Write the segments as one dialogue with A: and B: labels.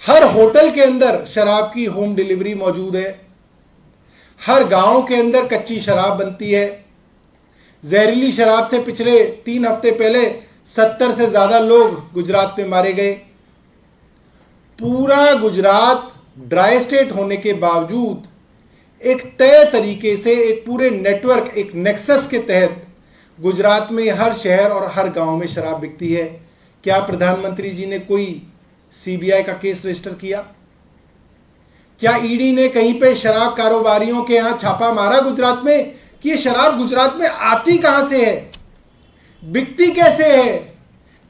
A: हर hotel के अंदर शराब की होम डिलीवरी मौजूद है, हर गांव के अंदर कच्ची शराब बनती है। जहरीली शराब से पिछले 3 हफ्ते पहले 70 से ज्यादा लोग गुजरात में मारे गए। पूरा गुजरात ड्राई स्टेट होने के बावजूद एक तय तरीके से, एक पूरे नेटवर्क, एक नेक्सस के तहत गुजरात में हर शहर और हर गांव में शराब बिकती है। क्या प्रधानमंत्री जी ने कोई सीबीआई का केस रजिस्टर किया? क्या ईडी ने कहीं पे शराब कारोबारियों के यहां छापा मारा गुजरात में कि ये शराब गुजरात में आती कहां से है, बिकती कैसे है,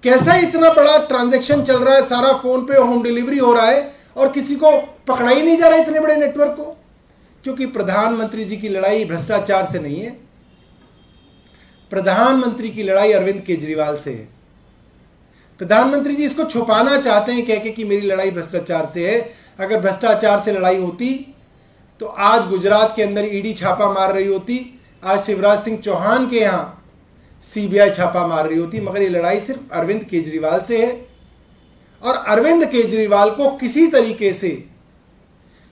A: कैसा इतना बड़ा ट्रांजैक्शन चल रहा है, सारा फोन पे होम डिलीवरी हो रहा है और किसी को पकड़ा ही नहीं जा रहा इतने बड़े नेटवर्क को? क्योंकि प्रधानमंत्री जी की लड़ाई भ्रष्टाचार से नहीं है, प्रधानमंत्री की लड़ाई अरविंद केजरीवाल से है। प्रधानमंत्री जी इसको छुपाना चाहते हैं कह के कि मेरी लड़ाई भ्रष्टाचार से है। अगर भ्रष्टाचार से लड़ाई होती तो आज गुजरात के अंदर ईडी छापा मार रही होती, आज शिवराज सिंह चौहान के यहां सीबीआई छापा मार रही होती। मगर ये लड़ाई सिर्फ अरविंद केजरीवाल से है और अरविंद केजरीवाल को किसी तरीके से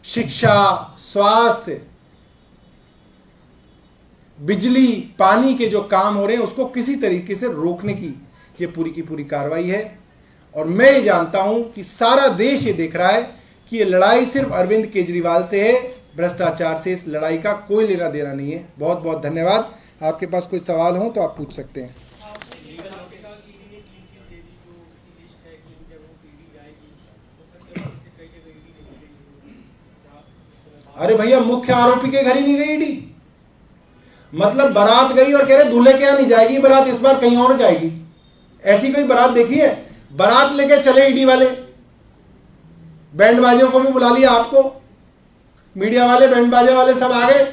A: शिक्षा, स्वास्थ्य, बिजली, पानी के जो काम हो रहे हैं उसको किसी तरीके से रोकने की ये पूरी की पूरी कार्रवाई है। और मैं ये जानता हूं कि सारा देश ये देख रहा है कि ये लड़ाई सिर्फ अरविंद केजरीवाल से है, भ्रष्टाचार से इस लड़ाई का कोई लेना देना नहीं है। बहुत बहुत धन्यवाद। आपके पास कोई सवाल हो तो आप पूछ सकते हैं। अरे भैया, मुख्य आरोपी के घर ही नहीं गई ईडी। मतलब बारात गई और कह रहे दूल्हे के यहां नहीं जाएगी बारात, इस बार कहीं और जाएगी। ऐसी कोई बारात देखी है? बारात लेके चले ईडी वाले, बैंड बाजियों को भी बुला लिया, आपको मीडिया वाले, बैंड बाजे वाले सब आ गए,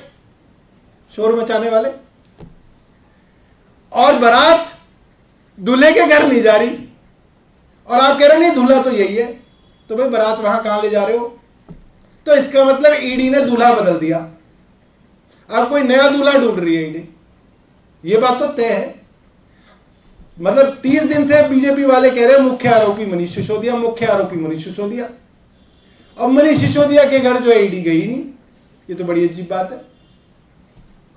A: शोर मचाने वाले, और बारात दूल्हे के घर नहीं जा रही और आप कह रहे नहीं दूल्हा तो यही है। तो भाई बारात वहां कहां ले जा रहे हो? तो इसका मतलब ईडी ने दूल्हा बदल दिया, अब कोई नया दूल्हा ढूंढ रही है ईडी। ये बात तो तय है। मतलब 30 दिन से बीजेपी वाले कह रहे हैं मुख्य आरोपी मनीष सिसोदिया, मुख्य आरोपी मनीष सिसोदिया। अब मनीष सिसोदिया के घर जो है ईडी गई नहीं। ये तो बड़ी अजीब बात है।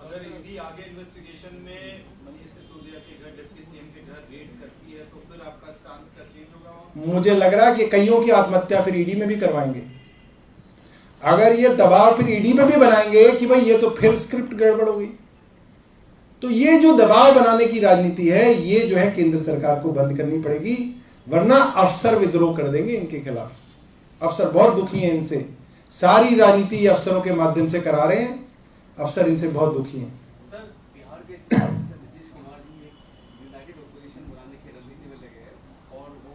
B: अगर ईडी आगे इन्वेस्टिगेशन में मनीष सिसोदिया के घर, डिप्टी सीएम के घर रेड करती है तो फिर आपका स्टांस का चेंज होगा?
A: मुझे लग रहा है कि कईयों की आत्महत्या फिर ईडी में भी करवाएंगे। अगर ये दबाव फिर ईडी में भी बनाएंगे कि भाई ये तो फिर स्क्रिप्ट गड़बड़ हो गई, तो ये जो दबाव बनाने की राजनीति है ये जो है केंद्र सरकार को बंद करनी पड़ेगी, वरना अफसर विद्रोह कर देंगे इनके खिलाफ। अफसर बहुत दुखी हैं इनसे, सारी राजनीति ये अफसरों के माध्यम से करा रहे हैं, अफसर इनसे बहुत दुखी हैं।
C: सर, बिहार के नीतीश कुमार जी एक यूनाइटेड ऑपोजिशन बनाने की रणनीति में लगे हैं और वो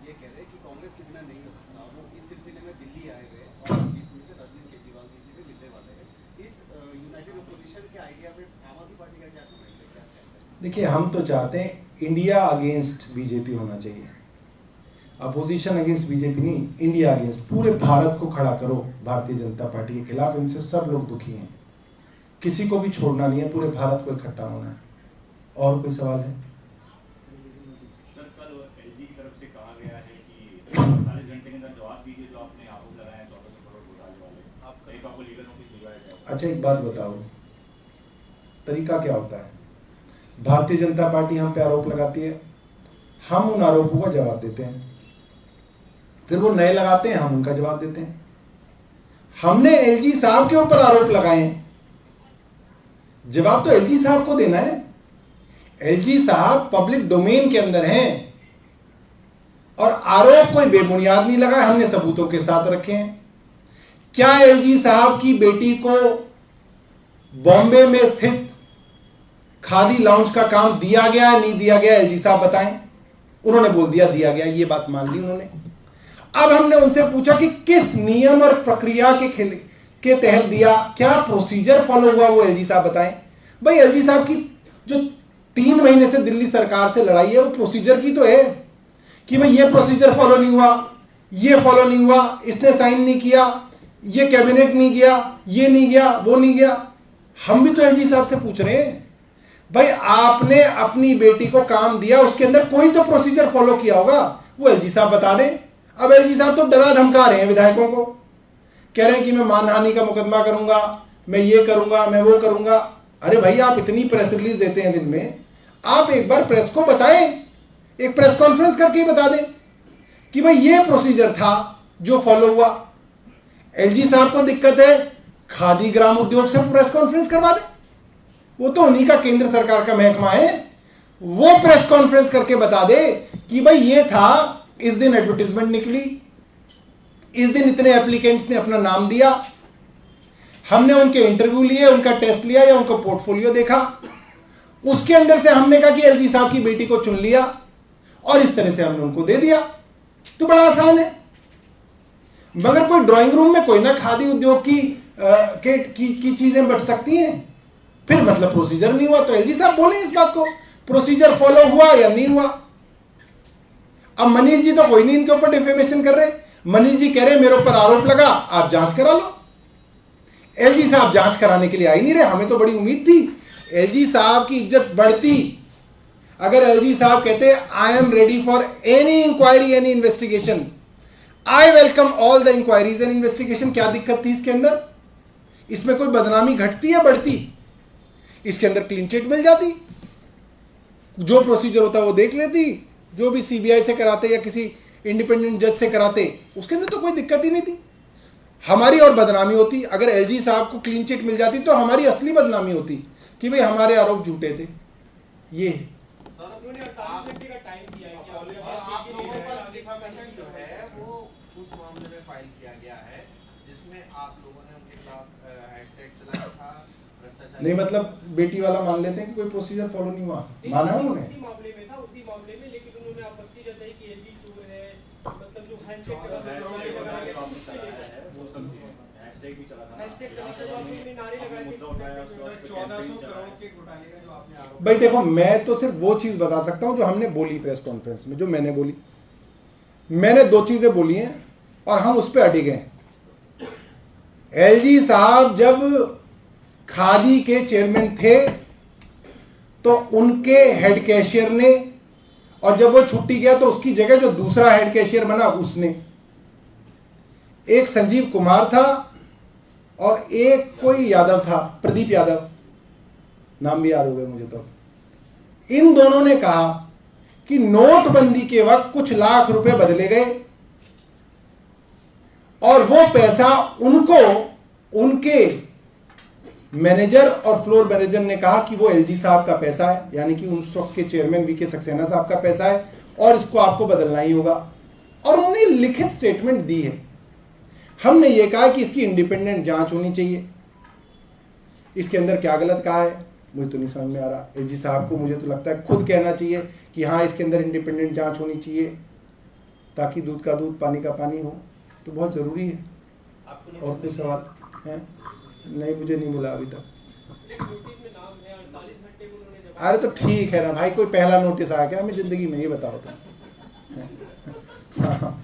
C: ये कह रहे हैं कि कांग्रेस के बिना नहीं हो सकता। वो इस सिलसिले में दिल्ली आए हुए हैं और चीफ मिनिस्टर अरविंद केजरीवाल जी से भी मिलने वाले हैं। इस यूनाइटेड ऑपोजिशन के आइडिया में आम आदमी पार्टी का क्या कमेंट है, क्या कहते हैं?
A: देखिए, हम तो चाहते हैं इंडिया अगेंस्ट बीजेपी होना चाहिए, अपोजिशन अगेंस्ट बीजेपी नहीं, इंडिया अगेंस्ट। पूरे भारत को खड़ा करो भारतीय जनता पार्टी के खिलाफ। इनसे सब लोग दुखी हैं, किसी को भी छोड़ना नहीं है, पूरे भारत को इकट्ठा होना है। और कोई सवाल है?
D: सर, कल एलजी की तरफ से कहा गया है कि 48 घंटे के अंदर जवाब दीजिए जो आपने आरोप लगाए हैं 1400 करोड़ घोटाले वाले, आपको लीगल नोटिस भिजवाया जाएगा।
A: अच्छा, एक बात बताओ, तरीका क्या होता है? भारतीय जनता पार्टी हम पे आरोप लगाती है, हम उन आरोपों का जवाब देते हैं, फिर वो नए लगाते हैं, हम उनका जवाब देते हैं। हमने एलजी साहब के ऊपर आरोप लगाए हैं, जवाब तो एलजी साहब को देना है। एलजी साहब पब्लिक डोमेन के अंदर हैं और आरोप कोई बेबुनियाद नहीं लगाए, हमने सबूतों के साथ रखे हैं। क्या एलजी साहब की बेटी को बॉम्बे में स्थित खादी लाउंज का काम दिया गया नहीं दिया गया? एलजी साहब बताएं। उन्होंने बोल दिया दिया गया, ये बात मान ली उन्होंने। अब हमने उनसे पूछा कि किस नियम और प्रक्रिया के तहत दिया, क्या प्रोसीजर फॉलो हुआ, वो एलजी साहब बताएं। भाई एलजी साहब की जो 3 महीने से दिल्ली सरकार से लड़ाई है वो प्रोसीजर की तो है कि भाई ये प्रोसीजर फॉलो नहीं हुआ, ये फॉलो नहीं हुआ, इसने साइन नहीं किया, ये कैबिनेट नहीं गया, ये नहीं गया, वो नहीं गया। हम भी तो एलजी साहब से पूछ रहे हैं, भाई आपने अपनी बेटी को काम दिया, उसके अंदर कोई तो प्रोसीजर फॉलो किया होगा, वो एलजी साहब बता दें। अब एलजी साहब तो डरा धमका रहे हैं विधायकों को, कह रहे हैं कि मैं मानहानि का मुकदमा करूंगा, मैं ये करूंगा, मैं वो करूंगा। अरे भाई, आप इतनी प्रेस रिलीज देते हैं दिन में, आप एक बार प्रेस को बताएं, एक प्रेस कॉन्फ्रेंस करके ही बता दें कि भाई ये प्रोसीजर था जो फॉलो हुआ। एलजी साहब को दिक्कत है, खादी ग्राम उद्योग से प्रेस कॉन्फ्रेंस करवा दें, वो तो उन्हीं का केंद्र सरकार का महकमा है, वो प्रेस कॉन्फ्रेंस करके बता दे कि भाई ये था, इस दिन एडवर्टाइजमेंट निकली, इस दिन इतने एप्लीकेंट्स ने अपना नाम दिया, हमने उनके इंटरव्यू लिए, उनका टेस्ट लिया या उनका पोर्टफोलियो देखा, उसके अंदर से हमने कहा कि एलजी साहब की बेटी को चुन लिया और इस तरह से हमने उनको दे दिया। तो बड़ा आसान है। मगर कोई ड्राइंग रूम में कोई ना खादी उद्योग की चीजें बट सकती हैं, फिर मतलब प्रोसीजर नहीं हुआ। तो एलजी साहब बोले इस बात को, प्रोसीजर फॉलो हुआ या नहीं हुआ। अब मनीष जी तो कोई नहीं इनके ऊपर डिफेमेशन कर रहे, मनीष जी कह रहे मेरे ऊपर आरोप लगा, आप जांच करा लो। एलजी साहब जांच कराने के लिए आ ही नहीं रहे। हमें तो बड़ी उम्मीद थी एलजी साहब की इज्जत बढ़ती अगर एलजी साहब कहते I am ready for any inquiry, any investigation, I welcome all the inquiries and investigation. क्या दिक्कत थी इसके अंदर? इसमें कोई बदनामी घटती या बढ़ती? इसके अंदर क्लीन चिट मिल जाती, जो प्रोसीजर होता वो देख लेती, जो भी सीबीआई से कराते या किसी इंडिपेंडेंट जज से कराते, उसके अंदर तो कोई दिक्कत ही नहीं थी। हमारी और बदनामी होती। अगर एलजी साहब को क्लीन चिट मिल जाती तो हमारी असली बदनामी होती कि भाई हमारे आरोप झूठे थे। ये नहीं, मतलब बेटी वाला मान लेते हैं कि कोई प्रोसीजर फॉलो नहीं हुआ, माना है उन्होंने।
E: उसी मामले में था, उसी मामले में, लेकिन उन्होंने आपत्ति जताई कि एलजी चोर है, मतलब जो हैंडशेक का
D: वो सब हैशटैग भी चला था,
E: हैशटैग चला था, आपने नारे लगाए थे,
D: मुद्दा उठाया, उसके बाद
C: 1400 करोड़ के घोटाले का जो आपने आरोप।
A: भाई देखो, मैं तो सिर्फ वो चीज बता सकता हूं जो हमने बोली प्रेस कॉन्फ्रेंस में, जो मैंने बोली। मैंने दो चीजें बोली हैं और हम उस पर अड़े गए। एलजी साहब जब खादी के चेयरमैन थे तो उनके हेड कैशियर ने, और जब वो छुट्टी गया तो उसकी जगह जो दूसरा हेड कैशियर बना उसने, एक संजीव कुमार था और एक कोई यादव था, प्रदीप यादव, नाम भी याद हो गए मुझे। तो इन दोनों ने कहा कि नोटबंदी के वक्त कुछ लाख रुपए बदले गए और वो पैसा उनको, उनके मैनेजर और फ्लोर मैनेजर ने कहा कि वो एलजी साहब का पैसा है, यानी कि उस वक्त के चेयरमैन वीके सक्सेना साहब का पैसा है और इसको आपको बदलना ही होगा। और उन्होंने लिखित स्टेटमेंट दी है। हमने ये कहा कि इसकी इंडिपेंडेंट जांच होनी चाहिए। इसके अंदर क्या गलत कहा है मुझे तो नहीं समझ में आ रहा। एलजी साहब को मुझे तो लगता है खुद कहना चाहिए कि हाँ, इसके अंदर इंडिपेंडेंट जांच होनी चाहिए ताकि दूध का दूध पानी का पानी हो, तो बहुत जरूरी है। और कोई सवाल है? नहीं, मुझे नहीं मिला अभी तक। अरे तो ठीक है ना भाई, कोई पहला नोटिस आ गया हमें जिंदगी में, ये बताओ तुम। हाँ,